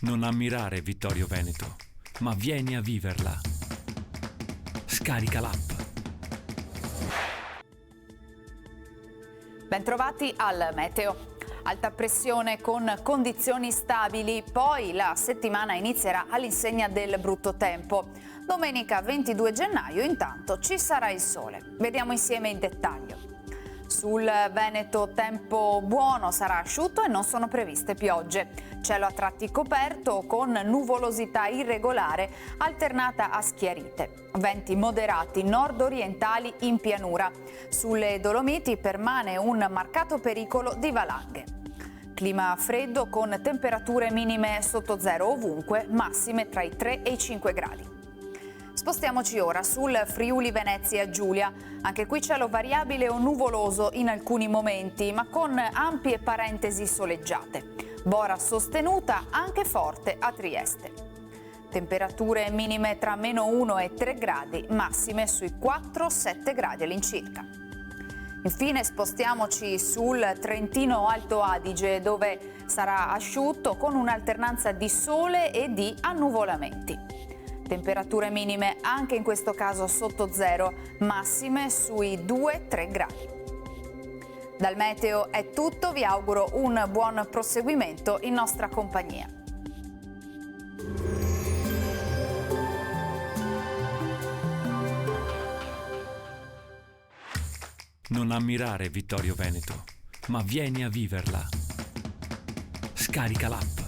Non ammirare Vittorio Veneto, ma vieni a viverla. Scarica l'app. Bentrovati al Meteo. Alta pressione con condizioni stabili, poi la settimana inizierà all'insegna del brutto tempo. Domenica 22 gennaio intanto ci sarà il sole. Vediamo insieme il dettaglio. Sul Veneto tempo buono, sarà asciutto e non sono previste piogge. Cielo a tratti coperto con nuvolosità irregolare alternata a schiarite. Venti moderati nord-orientali in pianura. Sulle Dolomiti permane un marcato pericolo di valanghe. Clima freddo con temperature minime sotto zero ovunque, massime tra i 3 e i 5 gradi. Spostiamoci ora sul Friuli Venezia Giulia. Anche qui cielo variabile o nuvoloso in alcuni momenti, ma con ampie parentesi soleggiate. Bora sostenuta anche forte a Trieste. Temperature minime tra -1 e 3 gradi, massime sui 4-7 gradi all'incirca. Infine spostiamoci sul Trentino Alto Adige, dove sarà asciutto con un'alternanza di sole e di annuvolamenti. Temperature minime anche in questo caso sotto zero, massime sui 2-3 gradi. Dal meteo è tutto, vi auguro un buon proseguimento in nostra compagnia. Non ammirare Vittorio Veneto, ma vieni a viverla. Scarica l'app.